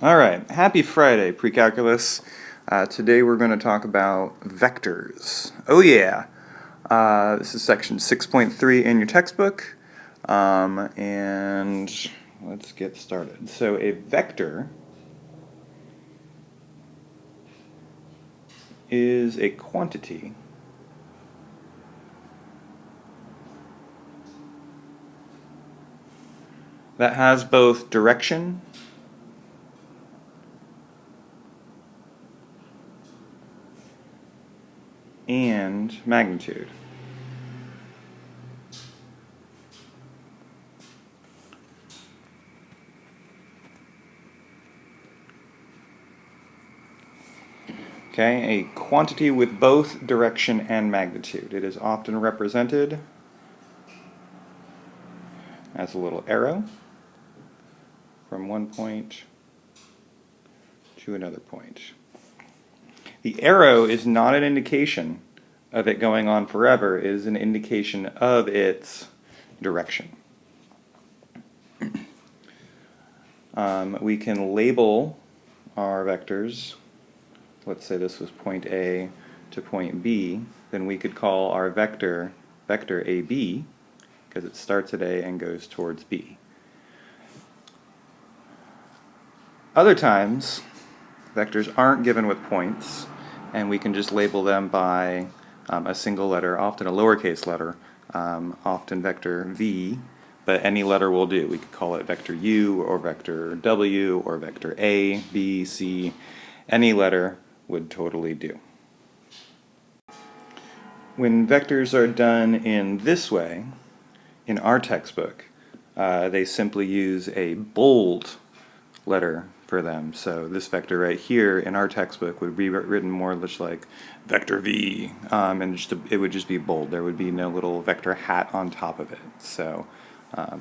Alright, happy Friday, Precalculus. Today we're going to talk about vectors. Oh yeah! This is section 6.3 in your textbook, and let's get started. So a vector is a quantity that has both direction and magnitude. Okay, a quantity with both direction and magnitude. It is often represented as a little arrow from one point to another point. The arrow is not an indication of it going on forever. It is an indication of its direction. We can label our vectors. Let's say this was point A to point B. Then we could call our vector AB because it starts at A and goes towards B. Other times, vectors aren't given with points, and we can just label them by a single letter, often a lowercase letter, often vector V, but any letter will do. We could call it vector U, or vector W, or vector A, B, C. Any letter would totally do. When vectors are done in this way, in our textbook, they simply use a bold letter for them. So this vector right here in our textbook would be written more much like vector V, and it would just be bold. There would be no little vector hat on top of it. So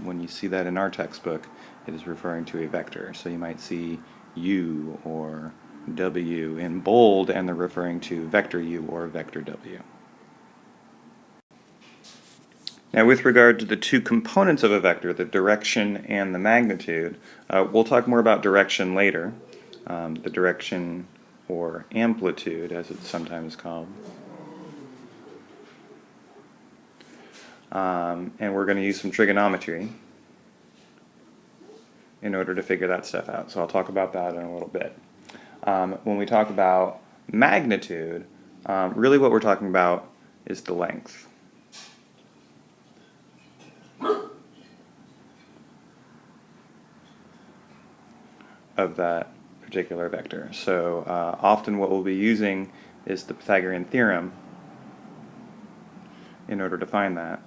when you see that in our textbook, it is referring to a vector. So you might see U or W in bold, and they're referring to vector U or vector W. Now, with regard to the two components of a vector, the direction and the magnitude, we'll talk more about direction later. The direction, or amplitude, as it's sometimes called. And we're going to use some trigonometry in order to figure that stuff out. So I'll talk about that in a little bit. When we talk about magnitude, really what we're talking about is the length of that particular vector. So often what we'll be using is the Pythagorean theorem in order to find that.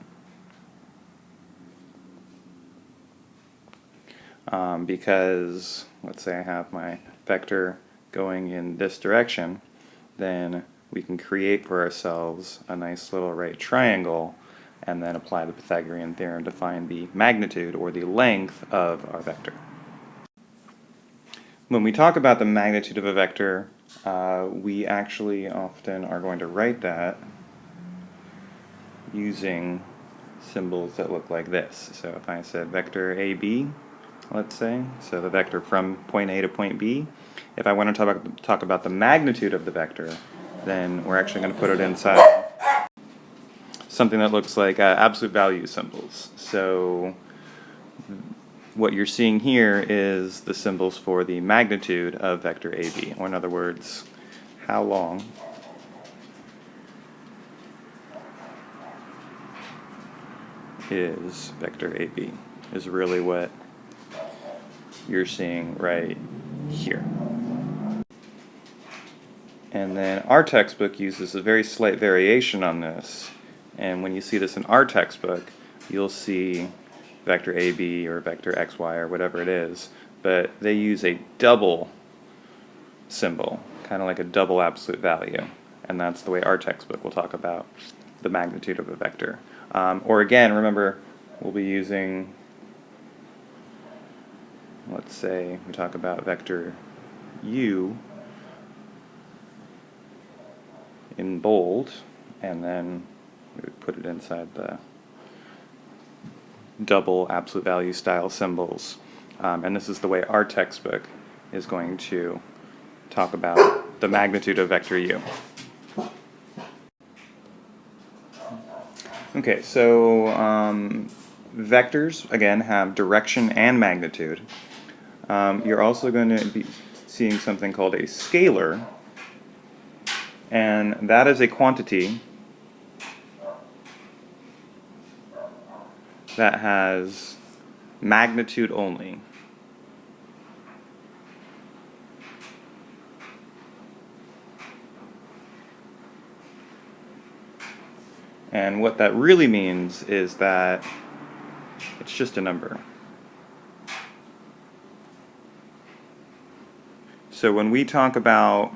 Because let's say I have my vector going in this direction, then we can create for ourselves a nice little right triangle and then apply the Pythagorean theorem to find the magnitude or the length of our vector. When we talk about the magnitude of a vector, we actually often are going to write that using symbols that look like this. So if I said vector AB, let's say, so the vector from point A to point B, if I want to talk about the magnitude of the vector, then we're actually going to put it inside something that looks like absolute value symbols. So what you're seeing here is the symbols for the magnitude of vector AB, or in other words, how long is vector AB, is really what you're seeing right here. And then our textbook uses a very slight variation on this, and when you see this in our textbook, you'll see vector AB or vector XY or whatever it is, but they use a double symbol, kind of like a double absolute value, and that's the way our textbook will talk about the magnitude of a vector. Or again, remember, we'll be using, let's say we talk about vector U in bold, and then we would put it inside the double absolute value style symbols. And this is the way our textbook is going to talk about the magnitude of vector u. Okay, so vectors, again, have direction and magnitude. You're also going to be seeing something called a scalar, and that is a quantity that has magnitude only. And what that really means is that it's just a number. So when we talk about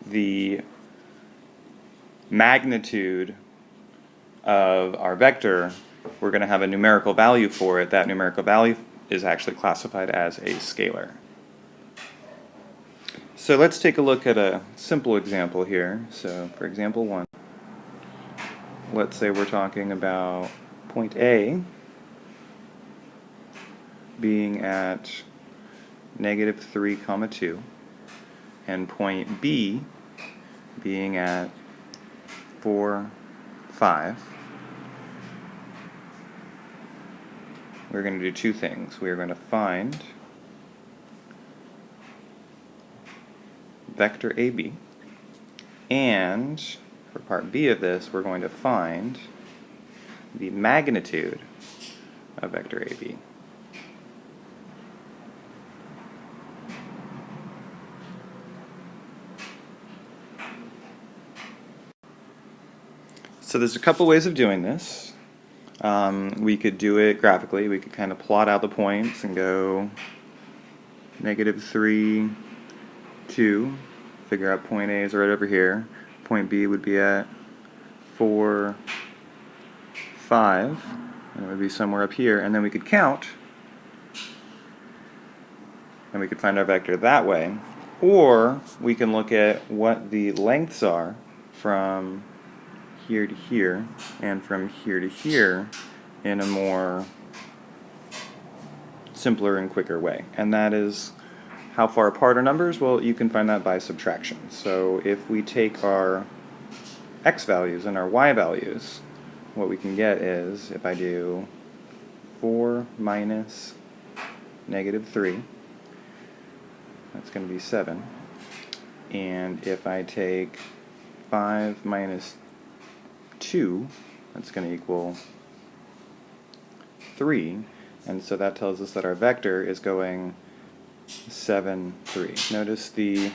the magnitude of our vector, we're going to have a numerical value for it. That numerical value is actually classified as a scalar. So let's take a look at a simple example here. So for example 1, let's say we're talking about point A being at -3, 2, and point B being at 4, 5. We're going to do two things. We're going to find vector AB, and for part B of this, we're going to find the magnitude of vector AB. So there's a couple ways of doing this. We could do it graphically. We could kind of plot out the points and go -3, 2, figure out point A is right over here. Point B would be at 4, 5, and it would be somewhere up here. And then we could count, and we could find our vector that way. Or we can look at what the lengths are from here to here and from here to here in a more simpler and quicker way. And that is how far apart are numbers? Well, you can find that by subtraction. So if we take our x values and our y values, what we can get is, if I do 4 minus -3, that's going to be 7. And if I take 5 minus 2, that's going to equal 3. And so that tells us that our vector is going 7, 3. Notice the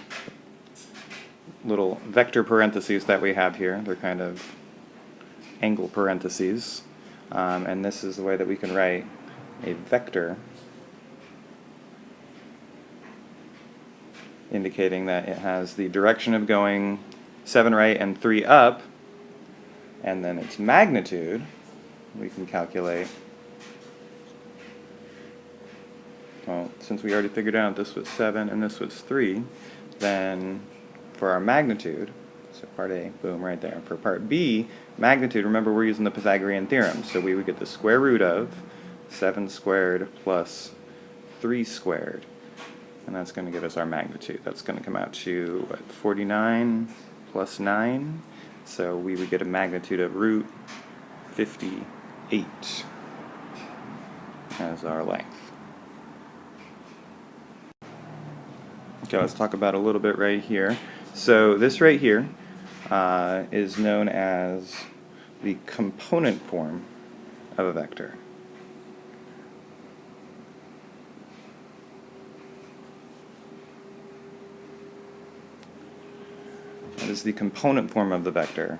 little vector parentheses that we have here. They're kind of angle parentheses. And this is the way that we can write a vector, indicating that it has the direction of going 7 right and 3 up, and then its magnitude we can calculate. Well, since we already figured out this was 7 and this was 3, then for our magnitude, so part A, boom, right there. For part B, magnitude, remember we're using the Pythagorean theorem, so we would get the square root of 7 squared plus 3 squared, and that's going to give us our magnitude. That's going to come out to, what, 49 plus 9, so we would get a magnitude of root 58 as our length. Okay, let's talk about a little bit right here. So this right here is known as the component form of a vector. That is the component form of the vector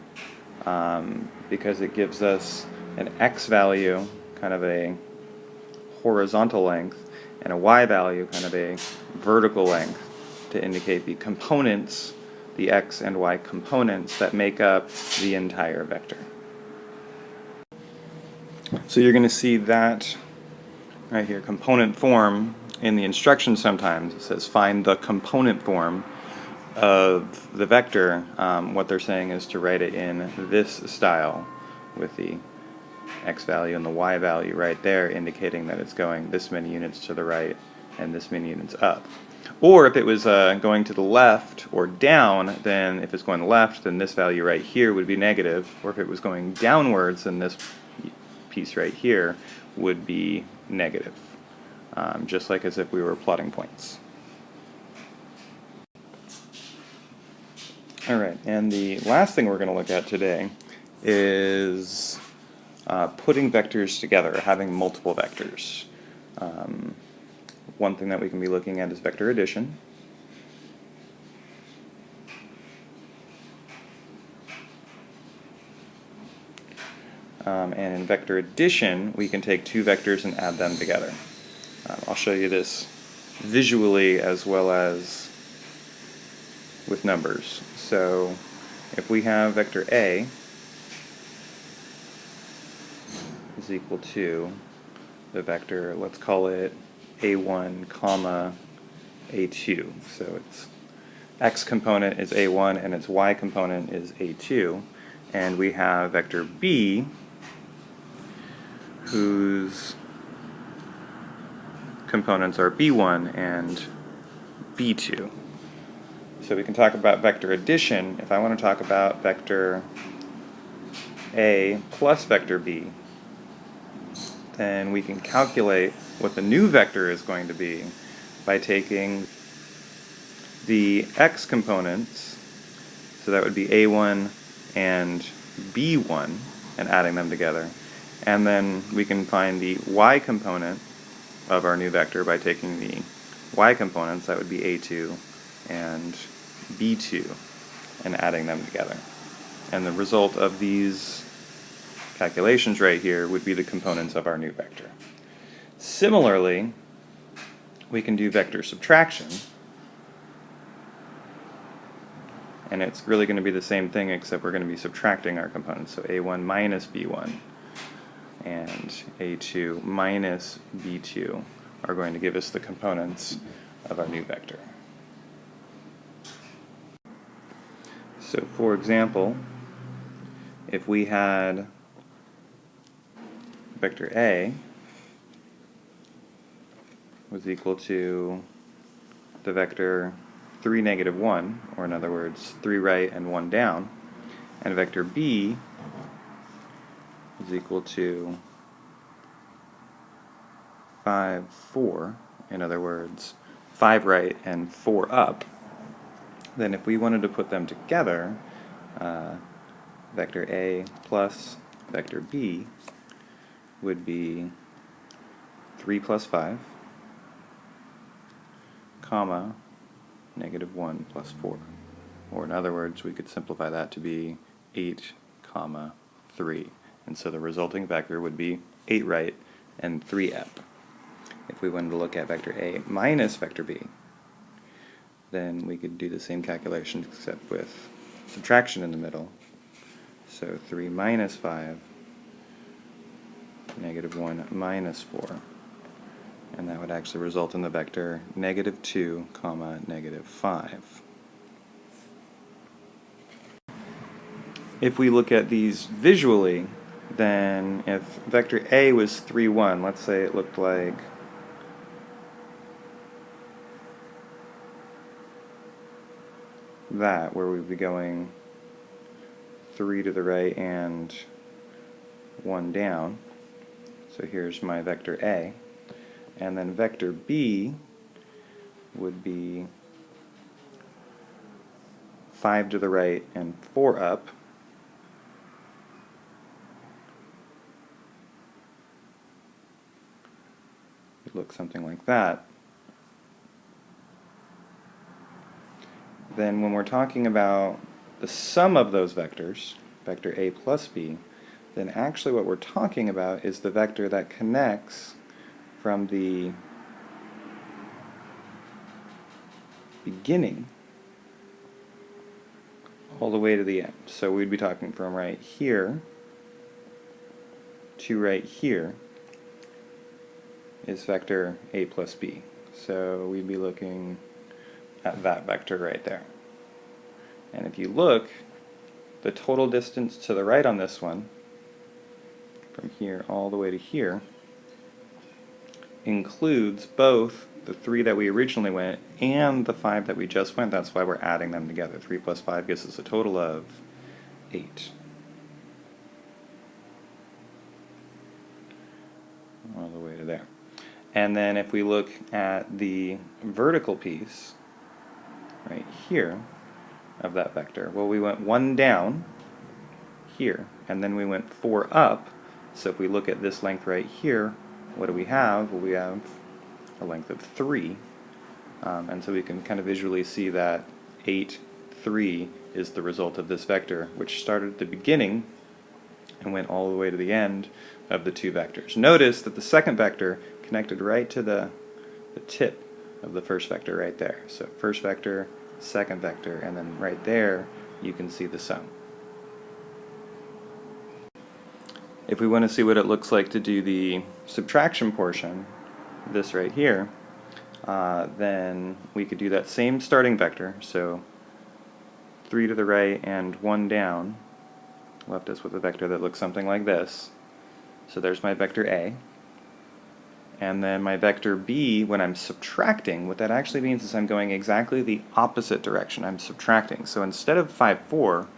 because it gives us an x value, kind of a horizontal length, and a y value, kind of a vertical length, to indicate the components, the x and y components that make up the entire vector. So you're going to see that right here, component form, in the instructions sometimes. It says find the component form of the vector. What they're saying is to write it in this style with the x value and the y value right there, indicating that it's going this many units to the right and this many units up. Or if it was going to the left or down, then if it's going left, then this value right here would be negative. Or if it was going downwards, then this piece right here would be negative, just like as if we were plotting points. All right, and the last thing we're going to look at today is putting vectors together, having multiple vectors. One thing that we can be looking at is vector addition. And in vector addition, we can take two vectors and add them together. I'll show you this visually as well as with numbers. So if we have vector A is equal to the vector, let's call it A1 comma A2. So its x component is A1 and its y component is A2. And we have vector B whose components are B1 and B2. So we can talk about vector addition. If I want to talk about vector A plus vector B, then we can calculate what the new vector is going to be by taking the x components, so that would be A1 and B1, and adding them together. And then we can find the y component of our new vector by taking the y components, that would be A2 and B2, and adding them together. And the result of these calculations right here would be the components of our new vector. Similarly, we can do vector subtraction, and it's really going to be the same thing except we're going to be subtracting our components. So A1 minus B1 and A2 minus B2 are going to give us the components of our new vector. So for example, if we had vector A was equal to the vector 3, negative 1, or in other words, 3 right and 1 down, and vector B is equal to 5, 4, in other words, 5 right and 4 up, then if we wanted to put them together, vector A plus vector B would be 3 plus 5, comma, negative 1 plus 4. Or in other words, we could simplify that to be 8, comma, 3. And so the resulting vector would be 8 right and 3 up. If we wanted to look at vector A minus vector B, then we could do the same calculations except with subtraction in the middle. So 3 minus 5, negative 1 minus 4. And that would actually result in the vector negative 2, comma, negative 5. If we look at these visually, then if vector A was 3, 1, let's say it looked like that, where we'd be going 3 to the right and 1 down. So here's my vector A. And then vector B would be 5 to the right and 4 up. It looks something like that. Then when we're talking about the sum of those vectors, vector A plus B, then actually what we're talking about is the vector that connects from the beginning all the way to the end. So we'd be talking from right here to right here is vector A plus B. So we'd be looking at that vector right there. And if you look, the total distance to the right on this one, from here all the way to here, includes both the 3 that we originally went and the 5 that we just went. That's why we're adding them together. 3 plus 5 gives us a total of 8. All the way to there. And then if we look at the vertical piece right here of that vector, well, we went 1 down here, and then we went 4 up. So if we look at this length right here, what do we have? Well, we have a length of 3. And so we can kind of visually see that 8, 3 is the result of this vector, which started at the beginning and went all the way to the end of the 2 vectors. Notice that the second vector connected right to the tip of the first vector right there. So first vector, second vector, and then right there you can see the sum. If we want to see what it looks like to do the subtraction portion, this right here, then we could do that same starting vector, so 3 to the right and 1 down, left us with a vector that looks something like this. So there's my vector A. And then my vector B, when I'm subtracting, what that actually means is I'm going exactly the opposite direction. I'm subtracting. So instead of 5, 4,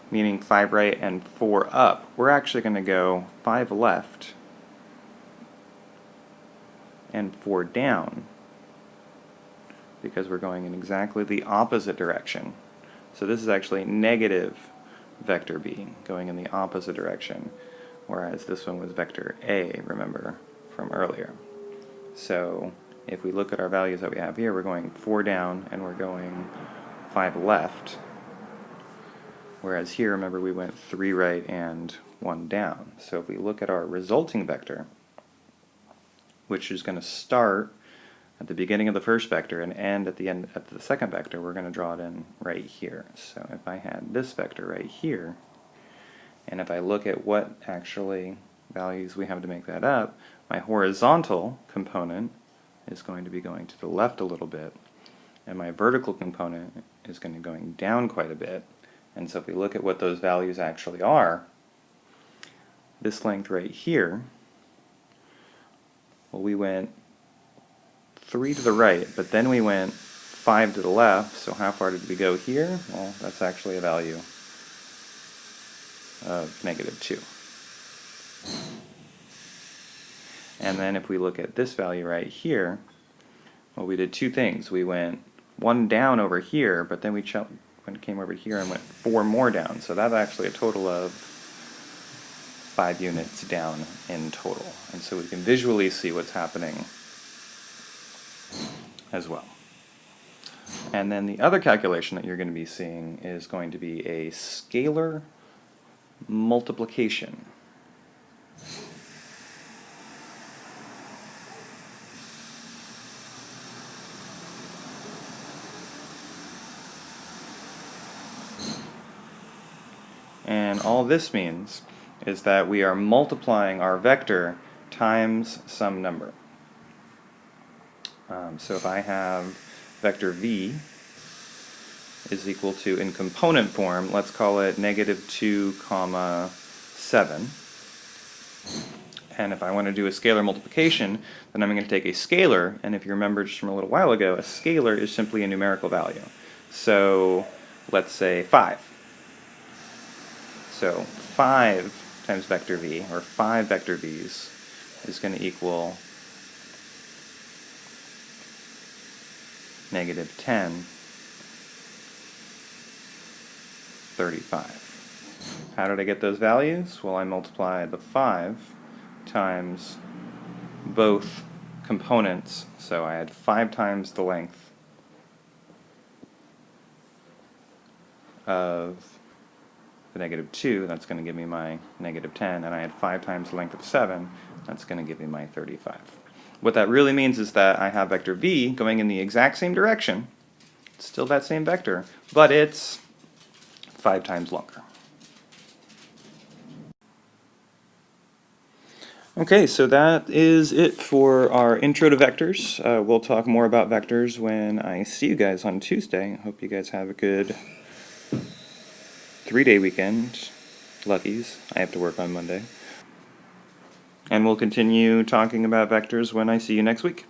meaning 5 right and 4 up, we're actually going to go 5 left and 4 down, because we're going in exactly the opposite direction. So this is actually negative vector B, going in the opposite direction, whereas this one was vector A, remember, from earlier. So if we look at our values that we have here, we're going 4 down and we're going 5 left, whereas here, remember, we went 3 right and 1 down. So if we look at our resulting vector, which is going to start at the beginning of the first vector and end at the second vector, we're going to draw it in right here. So if I had this vector right here, and if I look at what actually values we have to make that up, my horizontal component is going to be going to the left a little bit, and my vertical component is going to be going down quite a bit. And so if we look at what those values actually are, this length right here, well, we went 3 to the right, but then we went 5 to the left, so how far did we go here? Well, that's actually a value of -2. And then if we look at this value right here, well, we did 2 things. We went 1 down over here, but then we came over here and went 4 more down, so that's actually a total of 5 units down in total. And so we can visually see what's happening as well. And then the other calculation that you're going to be seeing is going to be a scalar multiplication. And all this means is that we are multiplying our vector times some number. So if I have vector v is equal to, in component form, let's call it -2, 7. And if I want to do a scalar multiplication, then I'm going to take a scalar, and if you remember just from a little while ago, a scalar is simply a numerical value. So let's say 5. So 5 times vector v, or 5 vector v's, is going to equal -10, 35. How did I get those values? Well, I multiplied the 5 times both components, so I had 5 times the length of the -2, that's going to give me my -10, and I had 5 times the length of 7, that's going to give me my 35. What that really means is that I have vector v going in the exact same direction, it's still that same vector, but it's 5 times longer. Okay, so that is it for our intro to vectors. We'll talk more about vectors when I see you guys on Tuesday. I hope you guys have a good 3-day weekend. Luckies. I have to work on Monday. And we'll continue talking about vectors when I see you next week.